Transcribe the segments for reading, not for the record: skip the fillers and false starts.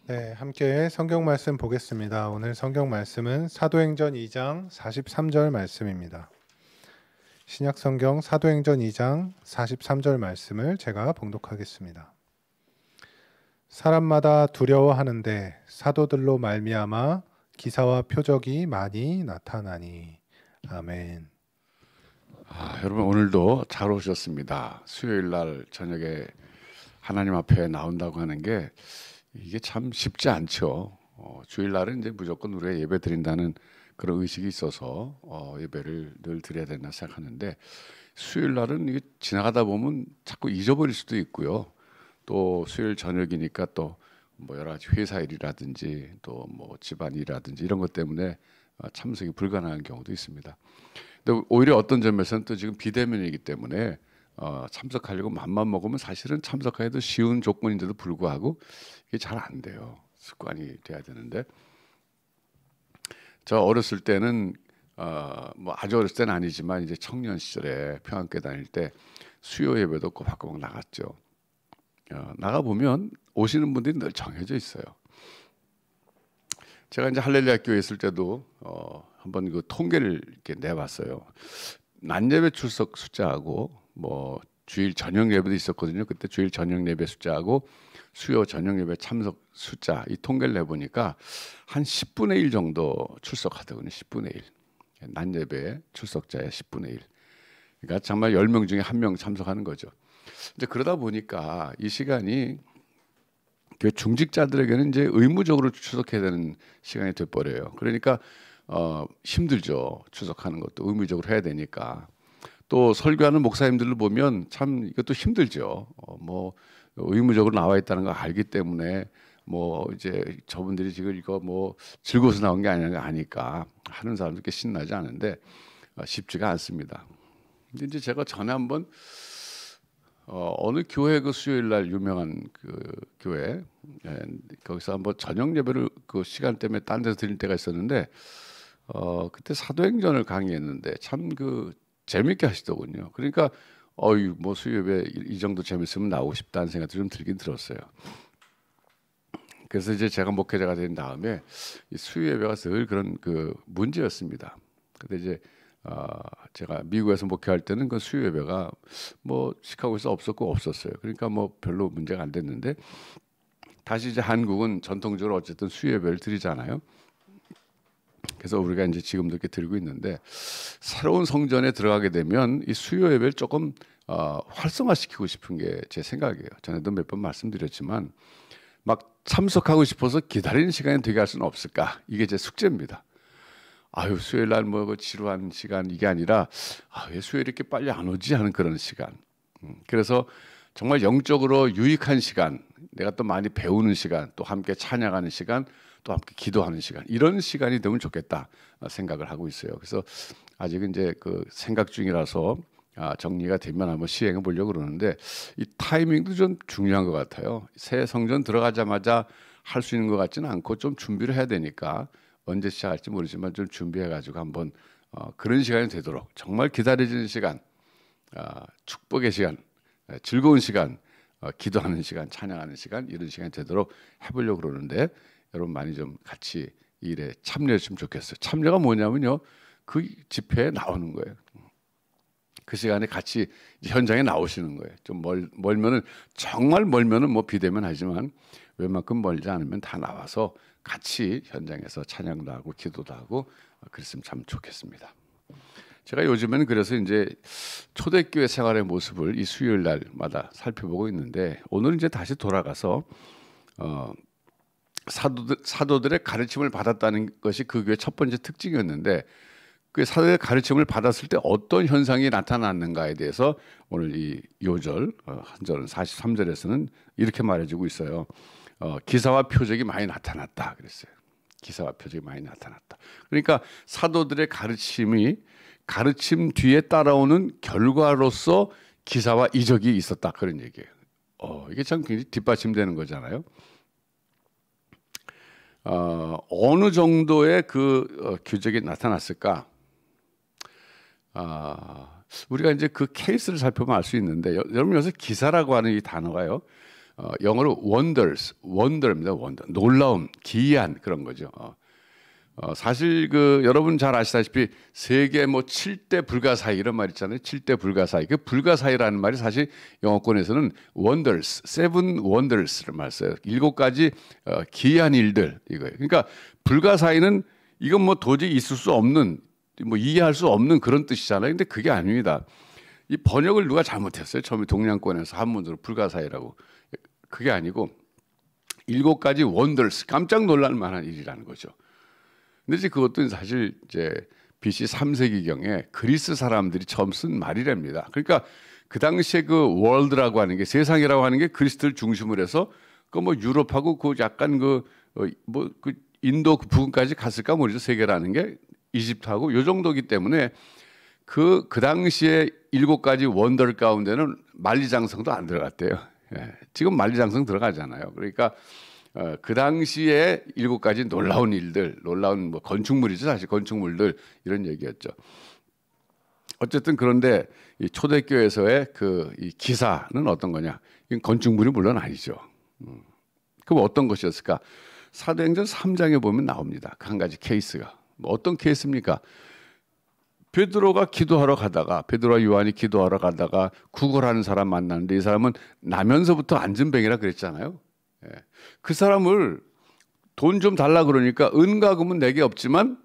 네, 함께 성경 말씀 보겠습니다. 오늘 성경 말씀은 사도행전 2장 43절 말씀입니다. 신약 성경 사도행전 2장 43절 말씀을 제가 봉독하겠습니다. 사람마다 두려워하는데 사도들로 말미암아 기사와 표적이 많이 나타나니. 아멘. 여러분 오늘도 잘 오셨습니다. 수요일 날 저녁에 하나님 앞에 나온다고 하는 게 이게 참 쉽지 않죠. 주일 날은 이제 무조건 우리가 예배 드린다는 그런 의식이 있어서 예배를 늘 드려야 된다 생각하는데, 수요일 날은 이게 지나가다 보면 자꾸 잊어버릴 수도 있고요. 또 수요일 저녁이니까 또 뭐 여러 가지 회사 일이라든지 또 뭐 집안 일이라든지 이런 것 때문에 참석이 불가능한 경우도 있습니다. 근데 오히려 어떤 점에서는 또 지금 비대면이기 때문에 참석하려고 맘만 먹으면 사실은 참석하기도 쉬운 조건인데도 불구하고 이게 잘 안 돼요. 습관이 돼야 되는데, 저 어렸을 때는 뭐 아주 어렸을 때는 아니지만 이제 청년 시절에 평안교회 다닐 때 수요 예배도 꼬박꼬박 나갔죠. 나가 보면 오시는 분들이 늘 정해져 있어요. 제가 이제 할렐루야 교회 있을 때도 한번 그 통계를 이렇게 내봤어요. 낮 예배 출석 숫자하고 뭐 주일 저녁 예배도 있었거든요. 그때 주일 저녁 예배 숫자하고 수요 저녁 예배 참석 숫자, 이 통계를 내보니까 한 10분의 1 정도 출석하더군요. 10분의 1. 낮 예배 출석자의 10분의 1. 그러니까 정말 10명 중에 1명 참석하는 거죠. 이제 그러다 보니까 이 시간이 그 중직자들에게는 이제 의무적으로 출석해야 되는 시간이 돼버려요. 그러니까 힘들죠. 출석하는 것도 의무적으로 해야 되니까. 또 설교하는 목사님들을 보면 참 이것도 힘들죠. 뭐 의무적으로 나와 있다는 걸 알기 때문에 뭐 이제 저분들이 지금 이거 뭐 즐거워서 나온 게 아니까 하는 사람들 꽤 신나지 않은데 쉽지가 않습니다. 근데 이제 제가 전에 한번 어느 교회 그 수요일 날 유명한 그 교회, 거기서 한번 저녁 예배를 그 시간 때문에 딴 데서 드릴 때가 있었는데, 그때 사도행전을 강의했는데 참 그 재밌게 하시더군요. 그러니까 뭐 수요 예배 이 정도 재밌으면 나오고 싶다는 생각이 좀 들긴 들었어요. 그래서 이제 제가 목회자가 된 다음에 이 수요 예배가 늘 그런 그 문제였습니다. 근데 이제 제가 미국에서 목회할 때는 그 수요 예배가 뭐 시카고에서 없었어요. 그러니까 뭐 별로 문제가 안 됐는데, 다시 이제 한국은 전통적으로 어쨌든 수요 예배를 드리잖아요. 그래서 우리가 이제 지금도 이렇게 드리고 있는데, 새로운 성전에 들어가게 되면 이 수요 예배를 조금 활성화시키고 싶은 게 제 생각이에요. 전에도 몇 번 말씀드렸지만 막 참석하고 싶어서 기다리는 시간이 되게 할 수는 없을까? 이게 제 숙제입니다. 아유, 수요일 날 뭐 지루한 시간 이게 아니라 왜 수요일 이렇게 빨리 안 오지 하는 그런 시간. 그래서 정말 영적으로 유익한 시간, 내가 또 많이 배우는 시간, 또 함께 찬양하는 시간, 또 함께 기도하는 시간, 이런 시간이 되면 좋겠다 생각을 하고 있어요. 그래서 아직은 이제 그 생각 중이라서 정리가 되면 한번 시행해 보려고 그러는데, 이 타이밍도 좀 중요한 것 같아요. 새 성전 들어가자마자 할 수 있는 것 같지는 않고 좀 준비를 해야 되니까 언제 시작할지 모르지만 좀 준비해가지고 한번 그런 시간이 되도록, 정말 기다려지는 시간, 축복의 시간, 즐거운 시간, 기도하는 시간, 찬양하는 시간, 이런 시간이 되도록 해보려고 그러는데, 여러분 많이 좀 같이 이 일에 참여해 주시면 좋겠어요. 참여가 뭐냐면요, 그 집회에 나오는 거예요. 그 시간에 같이 현장에 나오시는 거예요. 좀 멀면은, 정말 멀면은 뭐 비대면 하지만 웬만큼 멀지 않으면 다 나와서 같이 현장에서 찬양도 하고 기도도 하고 그랬으면 참 좋겠습니다. 제가 요즘에는 그래서 이제 초대교회 생활의 모습을 이 수요일 날마다 살펴보고 있는데, 오늘은 이제 다시 돌아가서 사도들의 가르침을 받았다는 것이 그 교회 첫 번째 특징이었는데, 그 사도의 가르침을 받았을 때 어떤 현상이 나타났는가에 대해서 오늘 이 요절 한 절 43절에서는 이렇게 말해주고 있어요. 기사와 표적이 많이 나타났다 그랬어요. 기사와 표적이 많이 나타났다. 그러니까 사도들의 가르침 뒤에 따라오는 결과로서 기사와 이적이 있었다, 그런 얘기예요. 이게 참 굉장히 뒷받침되는 거잖아요. 어느 정도의 그 규적이 나타났을까? 우리가 이제 그 케이스를 살펴보면 알 수 있는데, 여러분 여기서 기사라고 하는 이 단어가요, 영어로 wonders, wonder입니다. wonder. 놀라움, 기이한 그런 거죠. 사실 여러분 잘 아시다시피 세계 뭐 7대 불가사의 이런 말 있잖아요. 7대 불가사의. 그 불가사의라는 말이 사실 영어권에서는 wonders, seven wonders를 말 써요. 7가지 기이한 일들 이거예요. 그러니까 불가사의는 이건 뭐 도저히 있을 수 없는, 뭐 이해할 수 없는 그런 뜻이잖아요. 근데 그게 아닙니다. 이 번역을 누가 잘못했어요. 처음에 동양권에서 한문으로 불가사의라고. 그게 아니고 7가지 wonders, 깜짝 놀랄 만한 일이라는 거죠. 근데 이제 그것도 사실 이제 BC 3세기경에 그리스 사람들이 처음 쓴 말이랍니다. 그러니까 그 당시에 그 월드라고 하는 게, 세상이라고 하는 게 그리스도를 중심으로 해서 그 뭐 유럽하고 그 약간 그 인도 그 부근까지 갔을까 모르죠. 세계라는 게 이집트하고 요 정도기 때문에 그 당시에 7가지 원더 가운데는 만리장성도 안 들어갔대요. 예. 지금 만리장성 들어가잖아요. 그러니까 그 당시에 7가지 놀라운 일들, 놀라운 뭐 건축물이죠. 사실 건축물들 이런 얘기였죠. 어쨌든 그런데 이 초대교회에서의 이 기사는 어떤 거냐? 이건 건축물이 물론 아니죠. 그럼 어떤 것이었을까? 사도행전 3장에 보면 나옵니다. 그 한 가지 케이스가. 뭐 어떤 케이스입니까? 베드로가 기도하러 가다가, 베드로와 요한이 기도하러 가다가 구걸하는 사람 만났는데 이 사람은 나면서부터 안진뱅이라 그랬잖아요. 예. 그 사람을 돈 좀 달라 그러니까 은과금은 내게 없지만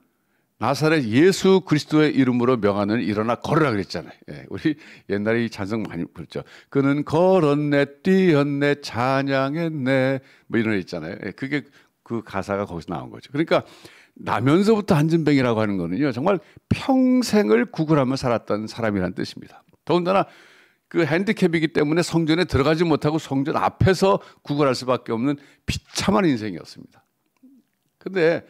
나사렛 예수 그리스도의 이름으로 명하는 일어나 걸으라 그랬잖아요. 예. 우리 옛날에 이 찬송 많이 부르죠. 그는 걸었네, 뛰었네, 찬양했네, 뭐 이런 거 있잖아요. 예. 그게 그 가사가 거기서 나온 거죠. 그러니까 나면서부터 안진뱅이라고 하는 거는요, 정말 평생을 구걸하며 살았던 사람이라는 뜻입니다. 더군다나 그 핸디캡이기 때문에 성전에 들어가지 못하고 성전 앞에서 구걸할 수밖에 없는 비참한 인생이었습니다. 근데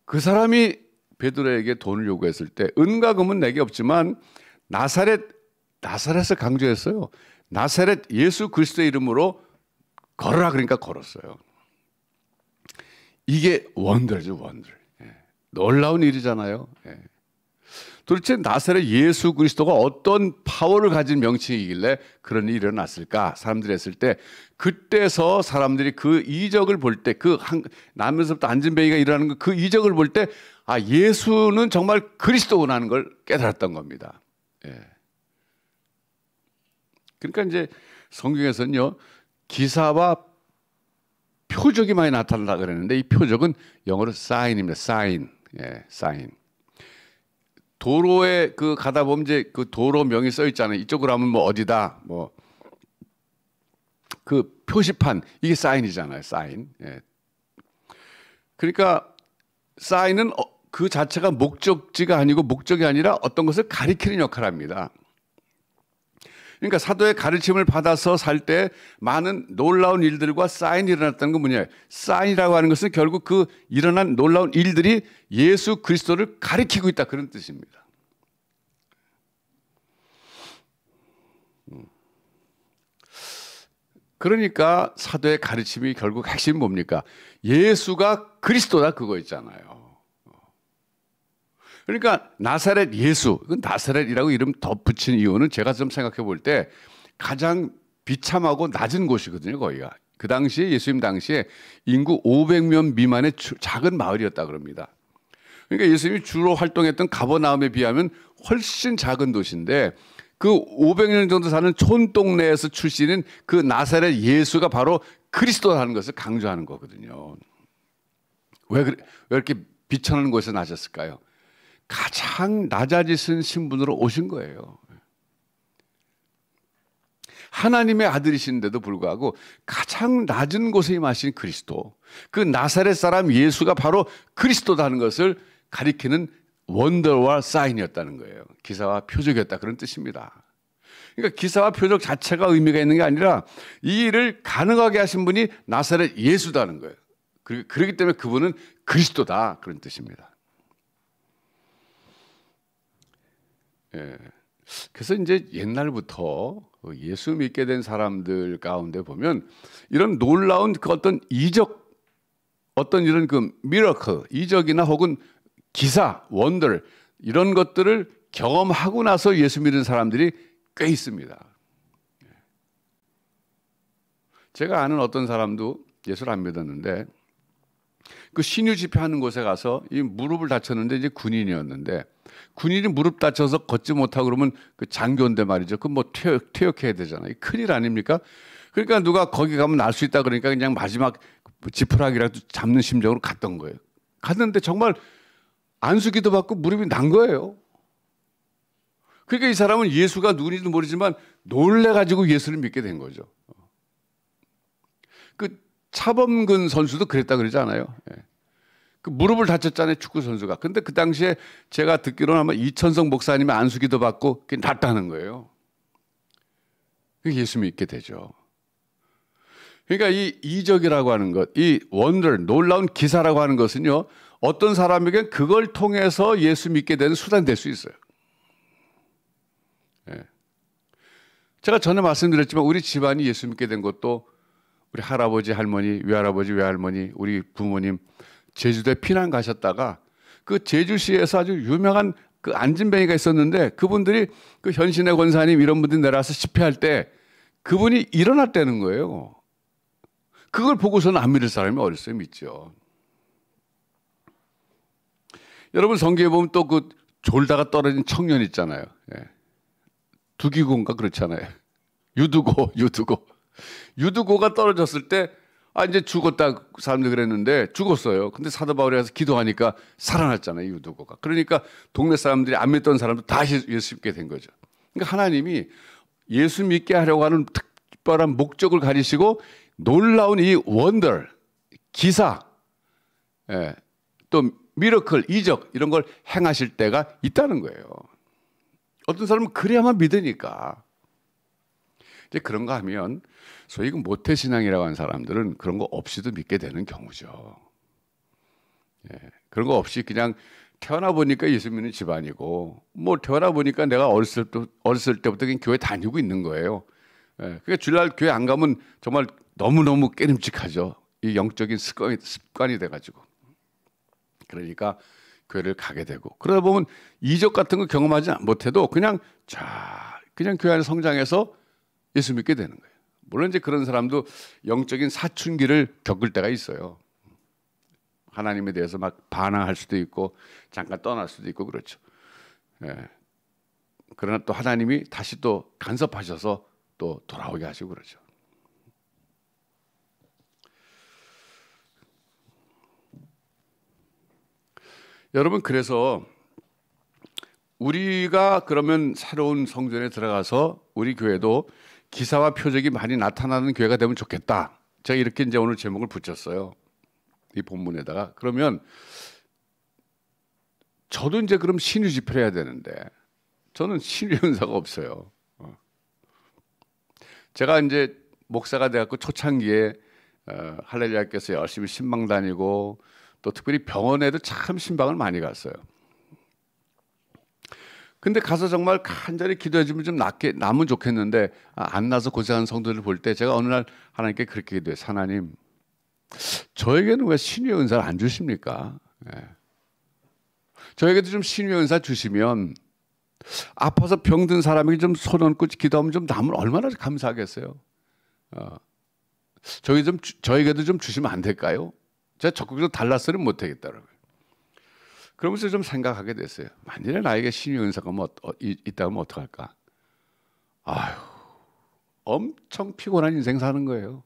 그 사람이 베드로에게 돈을 요구했을 때 은과 금은 내게 없지만 나사렛을 강조했어요. 나사렛 예수 그리스도의 이름으로 걸어라 그러니까 걸었어요. 이게 원더죠, 원더. 예. 놀라운 일이잖아요. 예. 도대체 나사렛 예수 그리스도가 어떤 파워를 가진 명칭이길래 그런 일이 일어났을까? 사람들이 했을 때 그때서 사람들이 그 이적을 볼 때, 나면서부터 안진뱅이가 일어나는 그 이적을 볼 때 예수는 정말 그리스도구나 하는 걸 깨달았던 겁니다. 예. 그러니까 이제 성경에서는요, 기사와 표적이 많이 나타난다 그랬는데 이 표적은 영어로 sign입니다. sign. 예, sign. 도로에 가다 보면 이제 그 도로명이 써 있잖아요. 이쪽으로 하면 뭐 어디다, 뭐 그 표시판, 이게 sign이잖아요. sign. 예. 그러니까 sign은 그 자체가 목적지가 아니고, 목적이 아니라 어떤 것을 가리키는 역할을 합니다. 그러니까 사도의 가르침을 받아서 살 때 많은 놀라운 일들과 사인이 일어났다는 건 뭐냐? 사인이라고 하는 것은 결국 그 일어난 놀라운 일들이 예수 그리스도를 가리키고 있다, 그런 뜻입니다. 그러니까 사도의 가르침이 결국 핵심이 뭡니까? 예수가 그리스도다, 그거 있잖아요. 그러니까 나사렛 예수, 나사렛이라고 이름 덧붙인 이유는 제가 좀 생각해 볼 때 가장 비참하고 낮은 곳이거든요, 거기가. 그 당시에, 예수님 당시에 인구 500명 미만의 작은 마을이었다 그럽니다. 그러니까 예수님이 주로 활동했던 가버나움에 비하면 훨씬 작은 도시인데 그 500년 정도 사는 촌동네에서 출신인 그 나사렛 예수가 바로 그리스도라는 것을 강조하는 거거든요. 왜 이렇게 비천한 곳에서 나셨을까요? 가장 낮아지신 신분으로 오신 거예요. 하나님의 아들이신데도 불구하고 가장 낮은 곳에 임하신 그리스도, 그 나사렛 사람 예수가 바로 그리스도라는 것을 가리키는 원더와 사인이었다는 거예요. 기사와 표적이었다, 그런 뜻입니다. 그러니까 기사와 표적 자체가 의미가 있는 게 아니라 이 일을 가능하게 하신 분이 나사렛 예수다는 거예요. 그렇기 때문에 그분은 그리스도다, 그런 뜻입니다. 예. 그래서 이제 옛날부터 예수 믿게 된 사람들 가운데 보면 이런 놀라운 그 어떤 이적, 어떤 이런 미러클, 이적이나 혹은 기사, 원더, 이런 것들을 경험하고 나서 예수 믿는 사람들이 꽤 있습니다. 제가 아는 어떤 사람도 예수를 안 믿었는데 그 신유 집회하는 곳에 가서 이 무릎을 다쳤는데 이제 군인이었는데 군인이 무릎 다쳐서 걷지 못하고 그러면 그 장교인데 말이죠. 그 뭐 퇴역해야 되잖아요. 큰일 아닙니까? 그러니까 누가 거기 가면 날 수 있다 그러니까 그냥 마지막 지푸라기라도 잡는 심정으로 갔던 거예요. 갔는데 정말 안수기도 받고 무릎이 난 거예요. 그러니까 이 사람은 예수가 누군지도 모르지만 놀래가지고 예수를 믿게 된 거죠. 그 차범근 선수도 그랬다 그러지 않아요? 예. 그 무릎을 다쳤잖아요, 축구 선수가. 근데 그 당시에 제가 듣기로는 아마 이천성 목사님의 안수기도 받고 그게 낫다는 거예요. 예수 믿게 되죠. 그러니까 이 이적이라고 하는 것, 이 원더, 놀라운 기사라고 하는 것은요, 어떤 사람에게 그걸 통해서 예수 믿게 되는 수단이 될 수 있어요. 예. 제가 전에 말씀드렸지만 우리 집안이 예수 믿게 된 것도 우리 할아버지, 할머니, 외할아버지, 외할머니, 우리 부모님 제주도에 피난 가셨다가 그 제주시에서 아주 유명한 그 안진뱅이가 있었는데 그분들이 그 현신의 권사님 이런 분들이 내려와서 집회할 때 그분이 일어났다는 거예요. 그걸 보고서는 안 믿을 사람이 어딨어요? 믿죠. 여러분 성경에 보면 또 그 졸다가 떨어진 청년 있잖아요. 예. 두기고인가 그렇잖아요. 유두고가 떨어졌을 때 이제 죽었다 사람들이 그랬는데 죽었어요. 근데 사도 바울이 가서 기도하니까 살아났잖아요. 유두고가. 그러니까 동네 사람들이 안 믿던 사람도 다시 예수 믿게 된 거죠. 그러니까 하나님이 예수 믿게 하려고 하는 특별한 목적을 가지시고 놀라운 이 원더, 기사, 예, 또 미러클, 이적 이런 걸 행하실 때가 있다는 거예요. 어떤 사람은 그래야만 믿으니까. 이제 그런가 하면 소위 그 모태신앙이라고 하는 사람들은 그런 거 없이도 믿게 되는 경우죠. 예, 그런 거 없이 그냥 태어나 보니까 예수 믿는 집안이고 뭐 태어나 보니까 내가 어렸을 때부터 그냥 교회 다니고 있는 거예요. 예, 그러니까 주일날 교회 안 가면 정말 너무너무 깨름직하죠. 이 영적인 습관이 돼가지고. 그러니까 교회를 가게 되고 그러다 보면 이적 같은 거 경험하지 못해도 그냥 교회 안에 성장해서 예수 믿게 되는 거예요. 물론 이제 그런 사람도 영적인 사춘기를 겪을 때가 있어요. 하나님에 대해서 막 반항할 수도 있고 잠깐 떠날 수도 있고 그렇죠. 예. 그러나 또 하나님이 다시 또 간섭하셔서 또 돌아오게 하시고 그러죠. 여러분 그래서 우리가 그러면 새로운 성전에 들어가서 우리 교회도 기사와 표적이 많이 나타나는 교회가 되면 좋겠다. 제가 이렇게 이제 오늘 제목을 붙였어요. 이 본문에다가. 그러면 저도 이제 그럼 신유 집회를 해야 되는데 저는 신유 은사가 없어요. 제가 이제 목사가 돼갖고 초창기에 할렐루야께서 열심히 신방 다니고 또 특별히 병원에도 참 신방을 많이 갔어요. 근데 가서 정말 간절히 기도해주면 좀 나면 좋겠는데 안 나서 고생하는 성도들을 볼 때 제가 어느 날 하나님께 그렇게 기도해요. 하나님, 저에게는 왜 신유의 은사를 안 주십니까? 예. 저에게도 좀 신유의 은사 주시면 아파서 병든 사람에게 좀 손 얹고 기도하면 좀 남을 얼마나 감사하겠어요. 저에게도 좀 주시면 안 될까요? 제가 적극적으로 달라서는 못하겠다라고요. 그러면서 좀 생각하게 됐어요. 만일에 나에게 신유 은사가 있다면 어떡할까? 아유, 엄청 피곤한 인생 사는 거예요.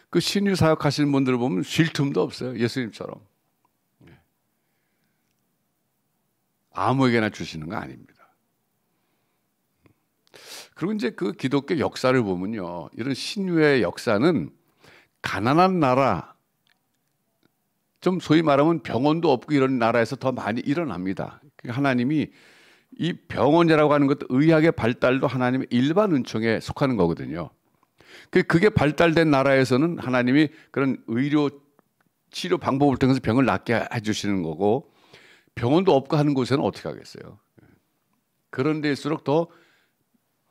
그 신유 사역하시는 분들을 보면 쉴 틈도 없어요. 예수님처럼. 아무에게나 주시는 거 아닙니다. 그리고 이제 그 기독교 역사를 보면요. 이런 신유의 역사는 가난한 나라, 좀 소위 말하면 병원도 없고 이런 나라에서 더 많이 일어납니다. 하나님이 이 병원이라고 하는 것도 의학의 발달도 하나님의 일반 은총에 속하는 거거든요. 그게 발달된 나라에서는 하나님이 그런 의료 치료 방법을 통해서 병을 낫게 해주시는 거고 병원도 없고 하는 곳에는 어떻게 하겠어요? 그런 데일수록 더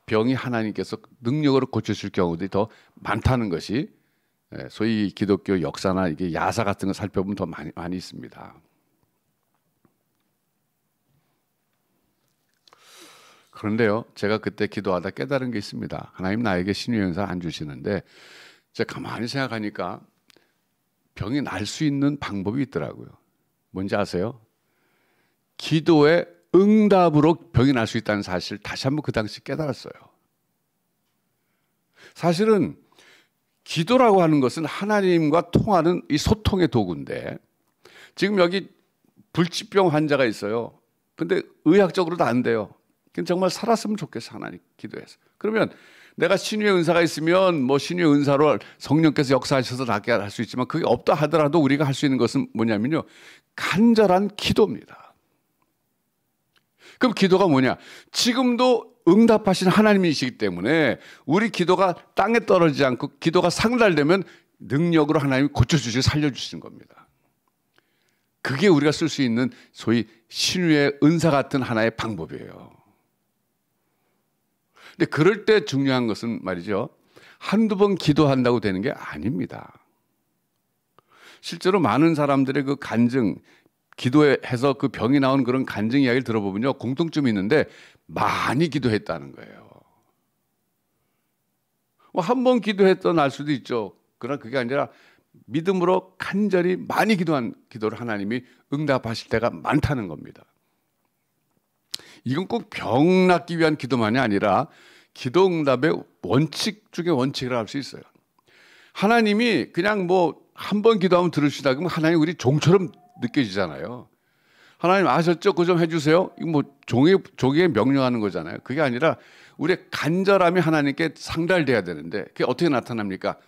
병이 하나님께서 능력으로 고쳐줄 경우들이 더 많다는 것이 소위 기독교 역사나 이게 야사 같은 거 살펴보면 더 많이 있습니다. 그런데요, 제가 그때 기도하다 깨달은 게 있습니다. 하나님 나에게 신유의 은사 안 주시는데 제가 가만히 생각하니까 병이 날 수 있는 방법이 있더라고요. 뭔지 아세요? 기도의 응답으로 병이 날 수 있다는 사실을 다시 한번 그 당시 깨달았어요. 사실은 기도라고 하는 것은 하나님과 통하는 이 소통의 도구인데, 지금 여기 불치병 환자가 있어요. 근데 의학적으로도 안 돼요. 정말 살았으면 좋겠어, 하나님 기도해서. 그러면 내가 신유의 은사가 있으면 뭐 신유의 은사로 성령께서 역사하셔서 낫게 할 수 있지만, 그게 없다 하더라도 우리가 할 수 있는 것은 뭐냐면요, 간절한 기도입니다. 그럼 기도가 뭐냐? 지금도 응답하신 하나님이시기 때문에 우리 기도가 땅에 떨어지지 않고 기도가 상달되면 능력으로 하나님이 고쳐주시고 살려주시는 겁니다. 그게 우리가 쓸 수 있는 소위 신유의 은사 같은 하나의 방법이에요. 근데 그럴 때 중요한 것은 말이죠, 한두 번 기도한다고 되는 게 아닙니다. 실제로 많은 사람들의 그 간증, 기도해서 그 병이 나온 그런 간증 이야기를 들어보면요, 공통점이 있는데 많이 기도했다는 거예요. 뭐 한 번 기도했던 날 수도 있죠. 그러나 그게 아니라 믿음으로 간절히 많이 기도한 기도를 하나님이 응답하실 때가 많다는 겁니다. 이건 꼭 병 낫기 위한 기도만이 아니라 기도 응답의 원칙 중에 원칙이라고 할 수 있어요. 하나님이 그냥 뭐 한 번 기도하면 들으시다 그러면 하나님 우리 종처럼 느껴지잖아요. 하나님 아셨죠? 그거 좀 해주세요. 이거 뭐 종에게 명령하는 거잖아요. 그게 아니라 우리의 간절함이 하나님께 상달돼야 되는데, 그게 어떻게 나타납니까?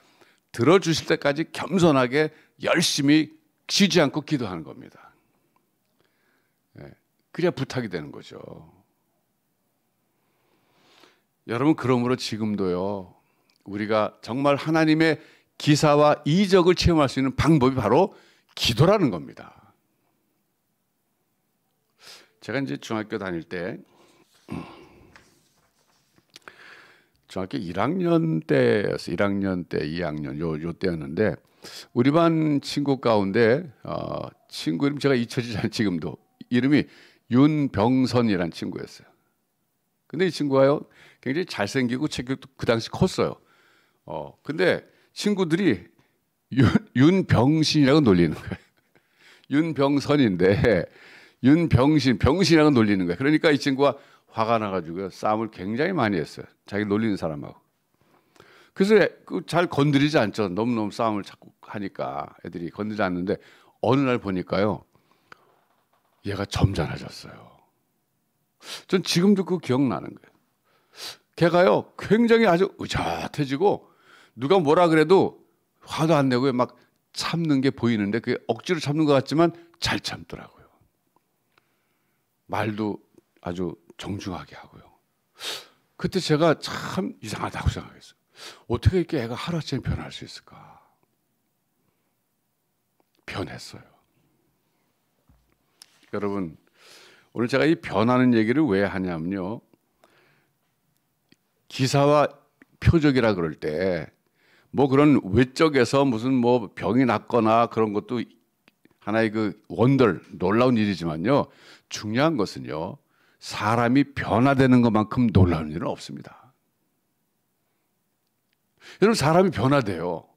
들어주실 때까지 겸손하게 열심히 쉬지 않고 기도하는 겁니다. 그래야 부탁이 되는 거죠. 여러분, 그러므로 지금도요, 우리가 정말 하나님의 기사와 이적을 체험할 수 있는 방법이 바로 기도라는 겁니다. 제가 이제 중학교 다닐 때, 중학교 1학년 때였어요. 1학년 때, 2학년 요 때였는데, 우리 반 친구 가운데 친구 이름 제가 잊혀지지 않아요. 지금도 이름이 윤병선이라는 친구였어요. 근데 이 친구가요, 굉장히 잘생기고 체격도 그 당시 컸어요. 근데 친구들이 윤병신이라고 놀리는 거예요. 윤병선인데 병신이라고 놀리는 거예요. 그러니까 이 친구가 화가 나가지고 싸움을 굉장히 많이 했어요. 자기 놀리는 사람하고. 그래서 잘 건드리지 않죠. 너무너무 싸움을 자꾸 하니까 애들이 건드리지 않는데, 어느 날 보니까요, 얘가 점잖아졌어요. 전 지금도 그거 기억나는 거예요. 걔가요, 굉장히 아주 의젓해지고 누가 뭐라 그래도 화도 안 내고 막 참는 게 보이는데, 그게 억지로 참는 것 같지만 잘 참더라고요. 말도 아주 정중하게 하고요. 그때 제가 참 이상하다고 생각했어요. 어떻게 이렇게 애가 하루아침에 변할 수 있을까? 변했어요. 여러분, 오늘 제가 이 변하는 얘기를 왜 하냐면요, 기사와 표적이라 그럴 때 뭐 그런 외적에서 무슨 뭐 병이 났거나 그런 것도 하나의 그 놀라운 일이지만요, 중요한 것은요, 사람이 변화되는 것만큼 놀라운 일은 없습니다. 여러분, 사람이 변화돼요.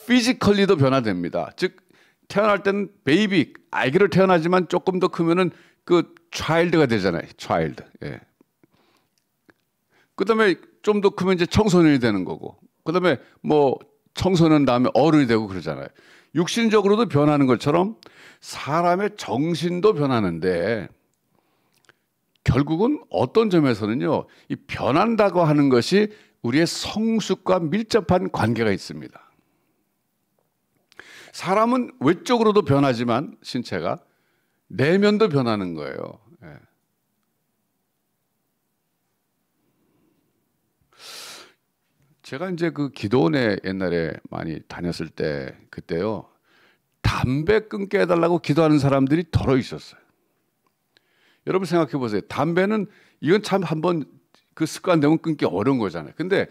피지컬리도 변화됩니다. 즉, 태어날 때는 베이비, 아기로 태어나지만 조금 더 크면은 그 차일드가 되잖아요. 차일드. 예. 그다음에 좀 더 크면 이제 청소년이 되는 거고, 그다음에 뭐 청소년 다음에 어른이 되고 그러잖아요. 육신적으로도 변하는 것처럼 사람의 정신도 변하는데, 결국은 어떤 점에서는요, 이 변한다고 하는 것이 우리의 성숙과 밀접한 관계가 있습니다. 사람은 외적으로도 변하지만 신체가 내면도 변하는 거예요. 예. 제가 이제 그 기도원에 옛날에 많이 다녔을 때, 그때요, 담배 끊게 해달라고 기도하는 사람들이 덜어 있었어요. 여러분 생각해 보세요. 담배는 이건 참 한번 그 습관 되면 끊기 어려운 거잖아요. 근데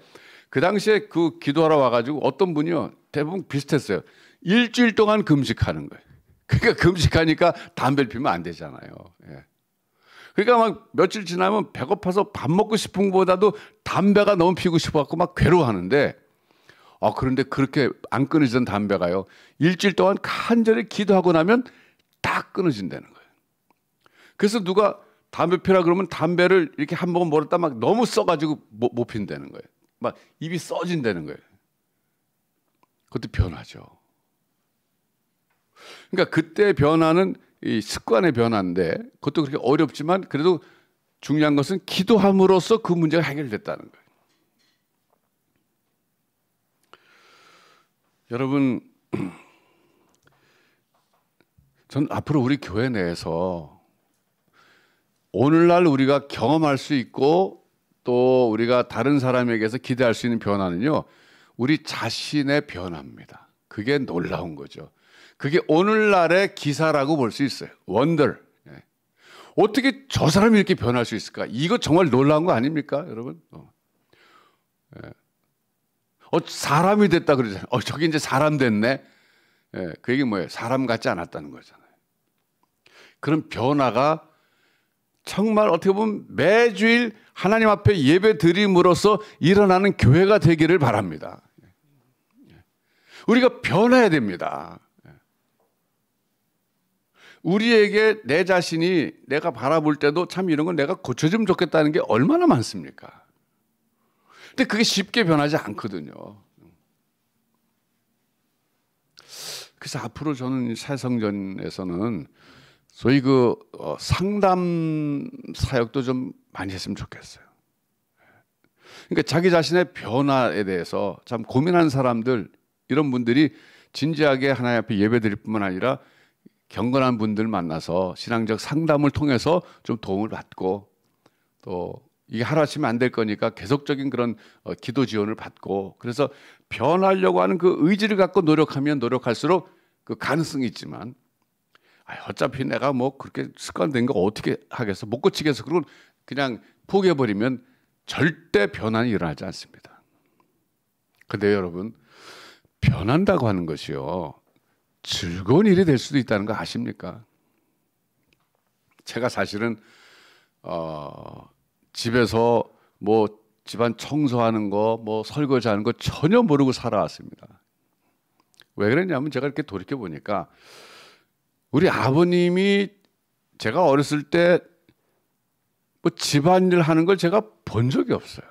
그 당시에 그 기도하러 와가지고 어떤 분이요, 대부분 비슷했어요. 일주일 동안 금식하는 거예요. 그러니까 금식하니까 담배를 피우면 안 되잖아요. 예. 그러니까 막 며칠 지나면 배고파서 밥 먹고 싶은 것보다도 담배가 너무 피우고 싶어갖고 막 괴로워하는데, 그런데 그렇게 안 끊어지던 담배가요, 일주일 동안 간절히 기도하고 나면 딱 끊어진다는 거예요. 그래서 누가 담배 피라 그러면 담배를 이렇게 한 모금 멀었다 막 너무 써가지고 못 핀다는 거예요. 막 입이 써진다는 거예요. 그것도 변화죠. 그러니까 그때 변화는 이 습관의 변화인데, 그것도 그렇게 어렵지만 그래도 중요한 것은 기도함으로써 그 문제가 해결됐다는 거예요. 여러분, 전 앞으로 우리 교회 내에서 오늘날 우리가 경험할 수 있고 또 우리가 다른 사람에게서 기대할 수 있는 변화는요, 우리 자신의 변화입니다. 그게 놀라운 거죠. 그게 오늘날의 기사라고 볼 수 있어요. 원더. 어떻게 저 사람이 이렇게 변할 수 있을까? 이거 정말 놀라운 거 아닙니까, 여러분? 사람이 됐다 그러잖아요. 저기 이제 사람 됐네. 그 얘기 뭐예요? 사람 같지 않았다는 거잖아요. 그런 변화가 정말 어떻게 보면 매주일 하나님 앞에 예배 드림으로써 일어나는 교회가 되기를 바랍니다. 우리가 변해야 됩니다. 우리에게 내 자신이 내가 바라볼 때도 참 이런 건 내가 고쳐주면 좋겠다는 게 얼마나 많습니까? 근데 그게 쉽게 변하지 않거든요. 그래서 앞으로 저는 새성전에서는 소위 상담 사역도 좀 많이 했으면 좋겠어요. 그러니까 자기 자신의 변화에 대해서 참 고민하는 사람들, 이런 분들이 진지하게 하나님 앞에 예배드릴 뿐만 아니라 경건한 분들 만나서 신앙적 상담을 통해서 좀 도움을 받고, 또 이게 하루아침에 안 될 거니까 계속적인 그런 기도 지원을 받고, 그래서 변하려고 하는 그 의지를 갖고 노력하면 노력할수록 그 가능성이 있지만, 어차피 내가 뭐 그렇게 습관된 거 어떻게 하겠어, 못 고치겠어, 그러고 그냥 포기해버리면 절대 변화는 일어나지 않습니다. 근데 여러분, 변한다고 하는 것이요, 즐거운 일이 될 수도 있다는 거 아십니까? 제가 사실은 집에서 뭐 집안 청소하는 거, 뭐 설거지하는 거 전혀 모르고 살아왔습니다. 왜 그랬냐면 제가 이렇게 돌이켜 보니까 우리 아버님이 제가 어렸을 때 뭐 집안일 하는 걸 제가 본 적이 없어요.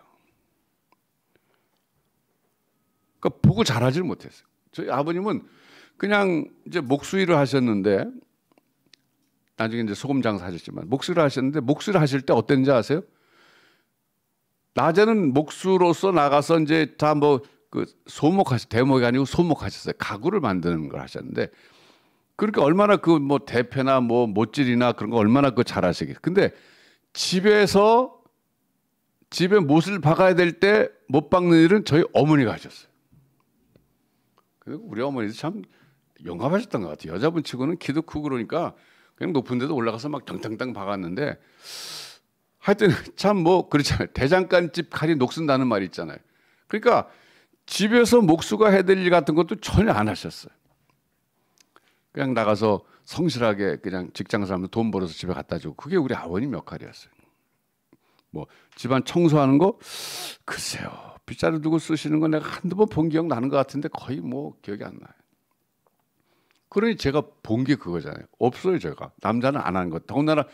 그러니까 보고 잘하지를 못했어요. 저희 아버님은 그냥 이제 목수일을 하셨는데, 나중에 이제 소금 장사하셨지만 목수를 하셨는데, 목수를 하실 때 어땠는지 아세요? 낮에는 목수로서 나가서 이제 다 뭐 대목이 아니고 소목하셨어요. 가구를 만드는 걸 하셨는데, 그러니까 얼마나 그 뭐 대패나 뭐 못질이나 그런 거 얼마나 잘하시겠어요. 근데 집에 못을 박아야 될 때 못 박는 일은 저희 어머니가 하셨어요. 그리고 우리 어머니도 참 용감하셨던 것 같아요. 여자분 치고는 키도 크고 그러니까 그냥 높은 데도 올라가서 막 당당당 박았는데, 하여튼 참 뭐 그렇잖아요. 대장간집 칼이 녹슨다는 말이 있잖아요. 그러니까 집에서 목수가 해야 될 일 같은 것도 전혀 안 하셨어요. 그냥 나가서 성실하게 그냥 직장 사람들 돈 벌어서 집에 갖다 주고, 그게 우리 아버님 역할이었어요. 뭐 집안 청소하는 거, 글쎄요, 빗자루 두고 쓰시는 거 내가 한두 번 본 기억 나는 것 같은데 거의 뭐 기억이 안 나요. 그러니 제가 본 게 그거잖아요. 없어요. 제가 남자는 안 하는 것. 더군다나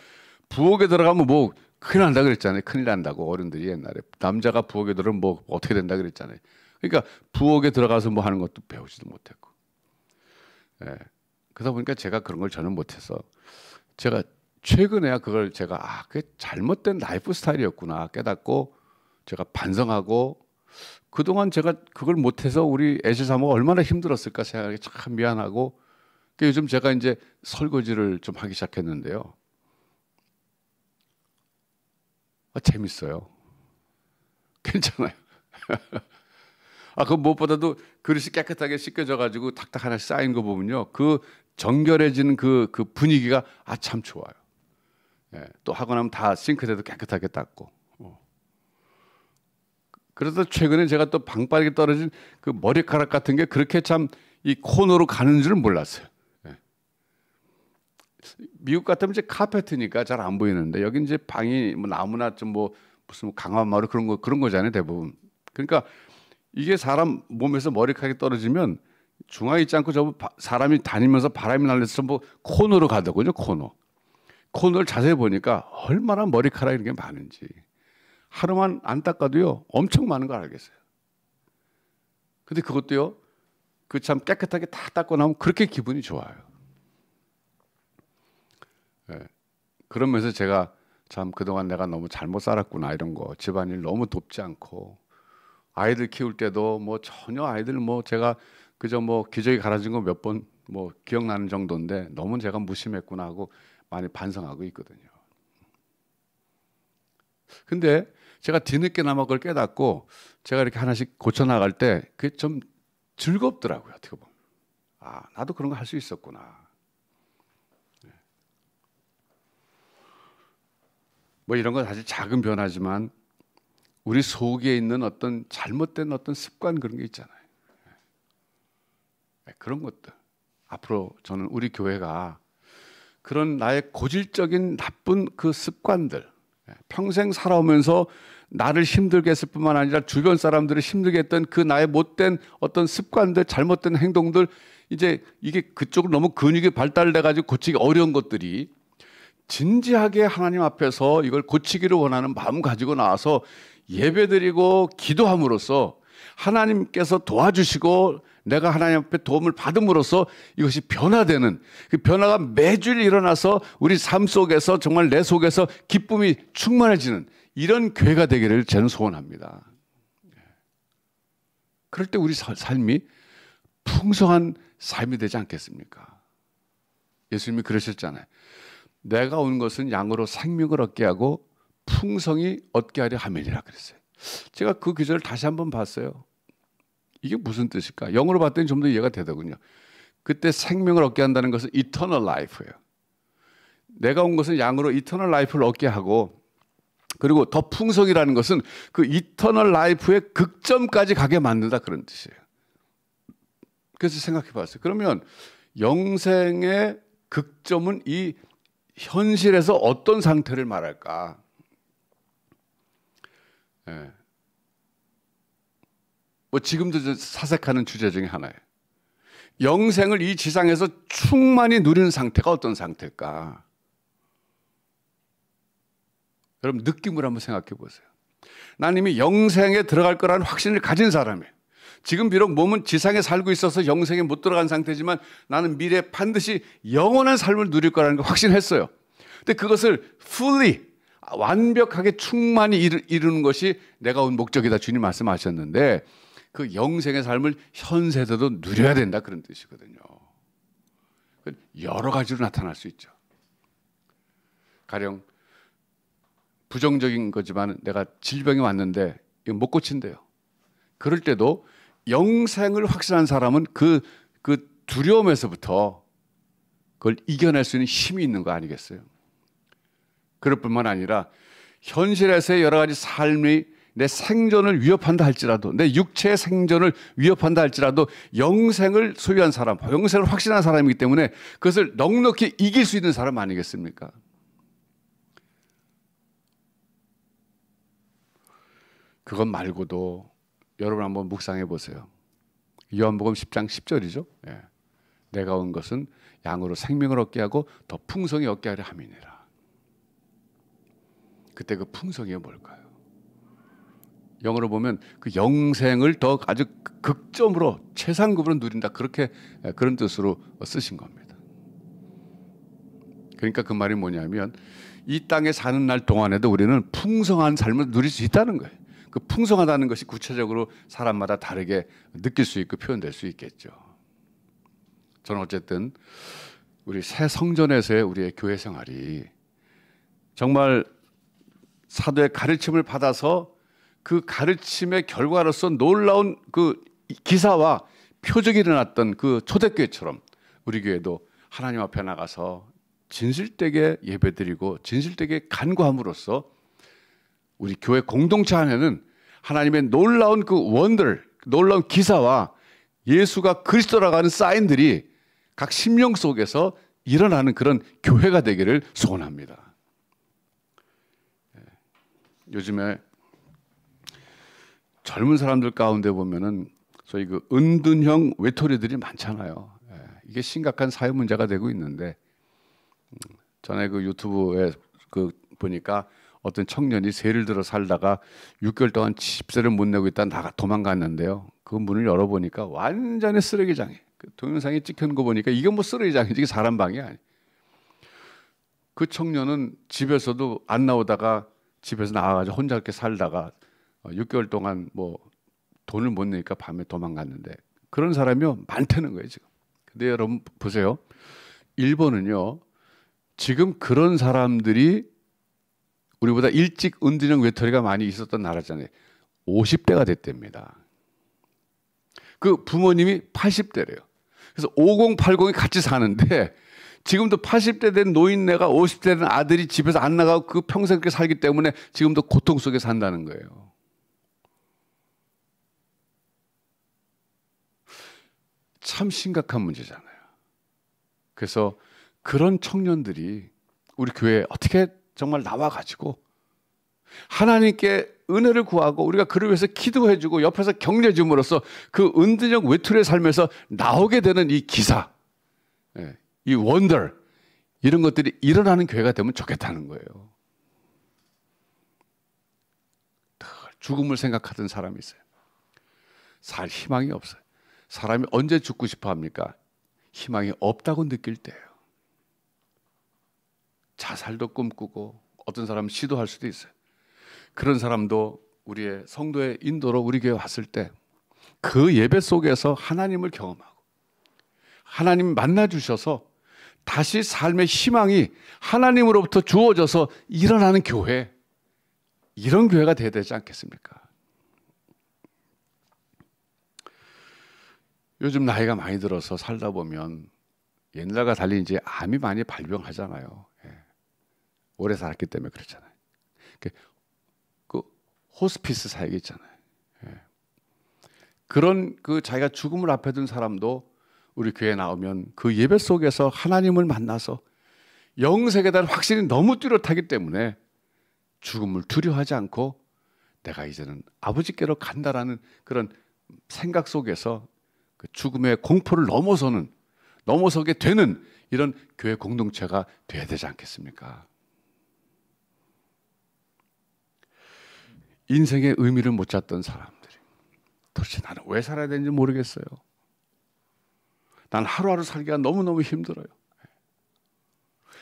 부엌에 들어가면 뭐 큰일 난다 그랬잖아요. 큰일 난다고 어른들이 옛날에. 남자가 부엌에 들어가면 뭐 어떻게 된다 그랬잖아요. 그러니까 부엌에 들어가서 뭐 하는 것도 배우지도 못했고. 그러다 보니까 제가 그런 걸 저는 못해서, 제가 최근에야 그걸 제가 그게 잘못된 라이프 스타일이었구나 깨닫고, 제가 반성하고, 그동안 제가 그걸 못해서 우리 애실사모가 얼마나 힘들었을까 생각하기 참 미안하고, 요즘 제가 이제 설거지를 좀 하기 시작했는데요. 재밌어요. 괜찮아요. 그 무엇보다도 그릇이 깨끗하게 씻겨져가지고 탁탁 하나씩 쌓인 거 보면요, 그 정결해지는 그 분위기가 참 좋아요. 또 하고 나면 다 싱크대도 깨끗하게 닦고. 그래서 최근에 제가 또 방바닥에 떨어진 그 머리카락 같은 게 그렇게 참 이 코너로 가는 줄은 몰랐어요. 미국 같으면 이제 카페트니까 잘 안 보이는데 여기 이제 방이 뭐 나무나 좀 뭐 무슨 강화마루 그런 거잖아요 대부분. 그러니까 이게 사람 몸에서 머리카락이 떨어지면 중앙에 있지 않고 저 사람이 다니면서 바람이 날려서 뭐 코너로 가더군요. 코너를 자세히 보니까 얼마나 머리카락이 이렇게 많은지 하루만 안 닦아도요 엄청 많은 걸 알겠어요. 근데 그것도요 그 참 깨끗하게 다 닦고 나면 그렇게 기분이 좋아요. 네. 그러면서 제가 참 그동안 내가 너무 잘못 살았구나 이런 거 집안일 너무 돕지 않고 아이들 키울 때도 뭐 전혀 아이들 뭐 제가 그저 뭐 기저귀 갈아준 거 몇 번 뭐 기억나는 정도인데 너무 제가 무심했구나 하고 많이 반성하고 있거든요. 근데 제가 뒤늦게나마 그걸 깨닫고 제가 이렇게 하나씩 고쳐 나갈 때 그게 좀 즐겁더라고요. 어떻게 보면 아 나도 그런 거 할 수 있었구나. 뭐 이런 건 사실 작은 변화지만 우리 속에 있는 어떤 잘못된 어떤 습관 그런 게 있잖아요. 그런 것들 앞으로 저는 우리 교회가 그런 나의 고질적인 나쁜 그 습관들 평생 살아오면서 나를 힘들게 했을 뿐만 아니라 주변 사람들을 힘들게 했던 그 나의 못된 어떤 습관들 잘못된 행동들 이제 이게 그쪽으로 너무 근육이 발달돼 가지고 고치기 어려운 것들이 진지하게 하나님 앞에서 이걸 고치기를 원하는 마음 가지고 나와서 예배드리고 기도함으로써 하나님께서 도와주시고 내가 하나님 앞에 도움을 받음으로써 이것이 변화되는 그 변화가 매주일 일어나서 우리 삶 속에서 정말 내 속에서 기쁨이 충만해지는 이런 교회가 되기를 저는 소원합니다. 그럴 때 우리 삶이 풍성한 삶이 되지 않겠습니까? 예수님이 그러셨잖아요. 내가 온 것은 양으로 생명을 얻게 하고 풍성히 얻게 하려 함이니라 그랬어요. 제가 그 구절을 다시 한번 봤어요. 이게 무슨 뜻일까? 영어로 봤더니 좀 더 이해가 되더군요. 그때 생명을 얻게 한다는 것은 eternal life예요. 내가 온 것은 양으로 eternal life를 얻게 하고 그리고 더 풍성이라는 것은 그 eternal life의 극점까지 가게 만든다 그런 뜻이에요. 그래서 생각해 봤어요. 그러면 영생의 극점은 이 현실에서 어떤 상태를 말할까? 예. 뭐 지금도 사색하는 주제 중에 하나예요. 영생을 이 지상에서 충만히 누리는 상태가 어떤 상태일까? 여러분 느낌으로 한번 생각해 보세요. 난 이미 영생에 들어갈 거라는 확신을 가진 사람이에요. 지금 비록 몸은 지상에 살고 있어서 영생에 못 들어간 상태지만 나는 미래에 반드시 영원한 삶을 누릴 거라는 걸 확신했어요. 근데 그것을 fully 완벽하게 충만히 이루는 것이 내가 온 목적이다 주님 말씀하셨는데 그 영생의 삶을 현 세대도 누려야 된다 그런 뜻이거든요. 여러 가지로 나타날 수 있죠. 가령 부정적인 거지만 내가 질병이 왔는데 이거 못 고친대요. 그럴 때도 영생을 확신한 사람은 그 두려움에서부터 그걸 이겨낼 수 있는 힘이 있는 거 아니겠어요? 그럴 뿐만 아니라 현실에서의 여러 가지 삶이 내 생존을 위협한다 할지라도 내 육체의 생존을 위협한다 할지라도 영생을 소유한 사람, 영생을 확신한 사람이기 때문에 그것을 넉넉히 이길 수 있는 사람 아니겠습니까? 그것 말고도 여러분 한번 묵상해 보세요. 요한복음 10장 10절이죠. 예. 내가 온 것은 양으로 생명을 얻게 하고 더 풍성히 얻게 하려 함이니라. 그때 그 풍성이 뭘까요? 영어로 보면 그 영생을 더 아주 극점으로 최상급으로 누린다. 그런 뜻으로 쓰신 겁니다. 그러니까 그 말이 뭐냐면 이 땅에 사는 날 동안에도 우리는 풍성한 삶을 누릴 수 있다는 거예요. 그 풍성하다는 것이 구체적으로 사람마다 다르게 느낄 수 있고 표현될 수 있겠죠. 저는 어쨌든 우리 새 성전에서의 우리의 교회 생활이 정말 사도의 가르침을 받아서 그 가르침의 결과로서 놀라운 그 기사와 표적이 일어났던 그 초대교회처럼 우리 교회도 하나님 앞에 나가서 진실되게 예배드리고 진실되게 간구함으로써 우리 교회 공동체 안에는 하나님의 놀라운 그 원들, 놀라운 기사와 예수가 그리스도라고 하는 사인들이 각 심령 속에서 일어나는 그런 교회가 되기를 소원합니다. 요즘에 젊은 사람들 가운데 보면은 소위 그 은둔형 외톨이들이 많잖아요. 이게 심각한 사회 문제가 되고 있는데, 전에 그 유튜브에 그 보니까 어떤 청년이 세를 들어 살다가 6개월 동안 집세를 못 내고 있다 도망갔는데요. 그 문을 열어보니까 완전히 쓰레기장에, 그 동영상에 찍힌 거 보니까 이게 뭐 쓰레기장이지, 이게 사람 방이 아니. 그 청년은 집에서도 안 나오다가 집에서 나와가지고 혼자 이렇게 살다가 6개월 동안 뭐 돈을 못 내니까 밤에 도망갔는데, 그런 사람이 많다는 거예요 지금. 근데 여러분 보세요. 일본은요, 지금 그런 사람들이 우리보다 일찍 은둔형 외톨이가 많이 있었던 나라잖아요. 50대가 됐답니다. 그 부모님이 80대래요. 그래서 5080이 같이 사는데, 지금도 80대 된 노인네가 50대 된 아들이 집에서 안 나가고 그 평생 그렇게 살기 때문에 지금도 고통 속에 산다는 거예요. 참 심각한 문제잖아요. 그래서 그런 청년들이 우리 교회에 어떻게 정말 나와가지고 하나님께 은혜를 구하고 우리가 그를 위해서 기도해주고 옆에서 격려해줌으로써 그 은둔형 외톨이의 삶에서 나오게 되는 이 기사, 이 원더, 이런 것들이 일어나는 교회가 되면 좋겠다는 거예요. 죽음을 생각하던 사람이 있어요. 살 희망이 없어요. 사람이 언제 죽고 싶어 합니까? 희망이 없다고 느낄 때예요. 자살도 꿈꾸고 어떤 사람은 시도할 수도 있어요. 그런 사람도 우리의 성도의 인도로 우리 교회에 왔을 때 그 예배 속에서 하나님을 경험하고 하나님 만나 주셔서 다시 삶의 희망이 하나님으로부터 주어져서 일어나는 교회, 이런 교회가 되어야 되지 않겠습니까? 요즘 나이가 많이 들어서 살다 보면 옛날과 달리 이제 암이 많이 발병하잖아요. 오래 살았기 때문에 그렇잖아요. 그 호스피스 사역이 있잖아요. 그런 그 자기가 죽음을 앞에 둔 사람도 우리 교회에 나오면 그 예배 속에서 하나님을 만나서 영생에 대한 확신이 너무 뚜렷하기 때문에 죽음을 두려워하지 않고 내가 이제는 아버지께로 간다라는 그런 생각 속에서 그 죽음의 공포를 넘어서게 되는 이런 교회 공동체가 돼야 되지 않겠습니까? 인생의 의미를 못 찾던 사람들이 도대체 나는 왜 살아야 되는지 모르겠어요. 난 하루하루 살기가 너무너무 힘들어요.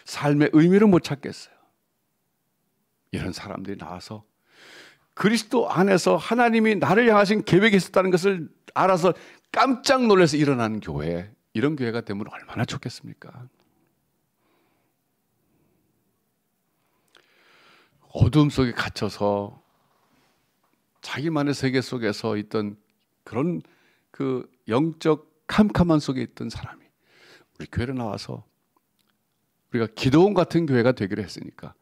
삶의 의미를 못 찾겠어요. 이런 사람들이 나와서 그리스도 안에서 하나님이 나를 향하신 계획이 있었다는 것을 알아서 깜짝 놀라서 일어나는 교회, 이런 교회가 되면 얼마나 좋겠습니까? 어둠 속에 갇혀서 자기만의 세계 속에서 있던 그런 그 영적 캄캄한 속에 있던 사람이 우리 교회로 나와서 우리가 기도원 같은 교회가 되기로 했으니까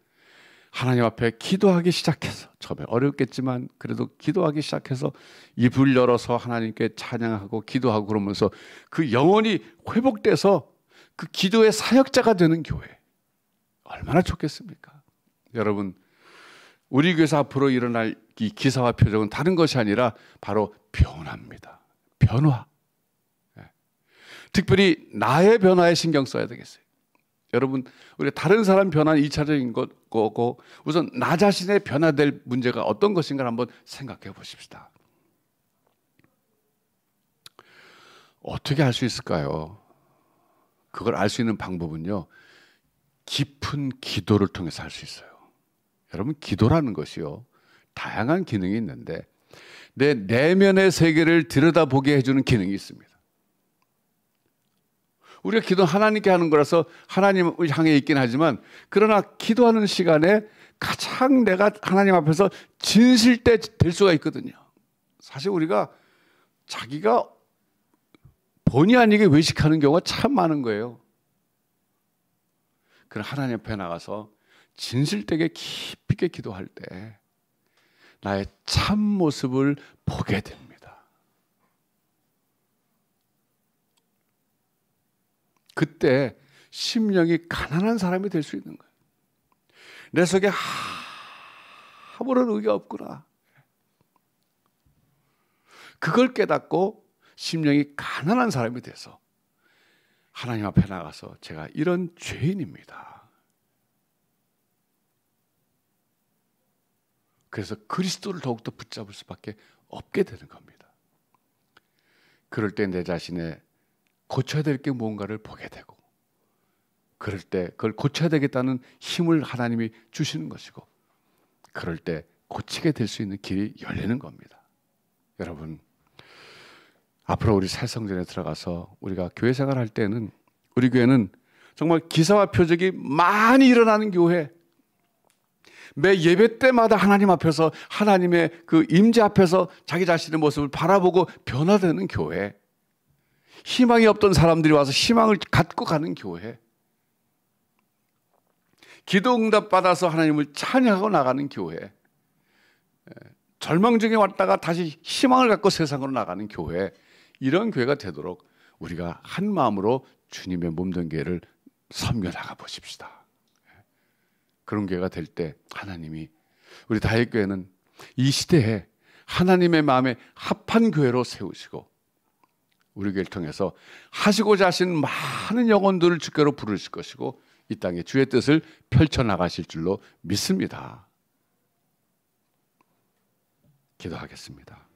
하나님 앞에 기도하기 시작해서, 처음에 어렵겠지만 그래도 기도하기 시작해서 입을 열어서 하나님께 찬양하고 기도하고 그러면서 그 영혼이 회복돼서 그 기도의 사역자가 되는 교회, 얼마나 좋겠습니까? 여러분, 우리 교회에서 앞으로 일어날 이 기사와 표적은 다른 것이 아니라 바로 변화입니다. 변화. 특별히 나의 변화에 신경 써야 되겠어요. 여러분, 우리 다른 사람 변화는 2차적인 거고 우선 나 자신의 변화될 문제가 어떤 것인가 한번 생각해 보십시다. 어떻게 할 수 있을까요? 그걸 알 수 있는 방법은요, 깊은 기도를 통해서 할 수 있어요. 여러분, 기도라는 것이요, 다양한 기능이 있는데 내 내면의 세계를 들여다보게 해주는 기능이 있습니다. 우리가 기도는 하나님께 하는 거라서 하나님을 향해 있긴 하지만, 그러나 기도하는 시간에 가장 내가 하나님 앞에서 진실돼 될 수가 있거든요. 사실 우리가 자기가 본의 아니게 외식하는 경우가 참 많은 거예요. 그럼 하나님 앞에 나가서 진실되게 깊이 있게 기도할 때 나의 참 모습을 보게 됩니다. 그때 심령이 가난한 사람이 될 수 있는 거예요. 내 속에 아무런 의가 없구나. 그걸 깨닫고 심령이 가난한 사람이 돼서 하나님 앞에 나가서 제가 이런 죄인입니다. 그래서 그리스도를 더욱더 붙잡을 수밖에 없게 되는 겁니다. 그럴 때 내 자신의 고쳐야 될 게 뭔가를 보게 되고, 그럴 때 그걸 고쳐야 되겠다는 힘을 하나님이 주시는 것이고, 그럴 때 고치게 될 수 있는 길이 열리는 겁니다. 여러분, 앞으로 우리 살성전에 들어가서 우리가 교회 생활할 때는, 우리 교회는 정말 기사와 표적이 많이 일어나는 교회, 매 예배 때마다 하나님 앞에서, 하나님의 그 임재 앞에서 자기 자신의 모습을 바라보고 변화되는 교회, 희망이 없던 사람들이 와서 희망을 갖고 가는 교회, 기도 응답 받아서 하나님을 찬양하고 나가는 교회, 절망 중에 왔다가 다시 희망을 갖고 세상으로 나가는 교회, 이런 교회가 되도록 우리가 한 마음으로 주님의 몸된 교회를 섬겨 나가 보십시다. 그런 교회가 될 때 하나님이, 우리 다윗교회는 이 시대에 하나님의 마음에 합한 교회로 세우시고, 우리 교회를 통해서 하시고자 하신 많은 영혼들을 주께로 부르실 것이고, 이 땅에 주의 뜻을 펼쳐나가실 줄로 믿습니다. 기도하겠습니다.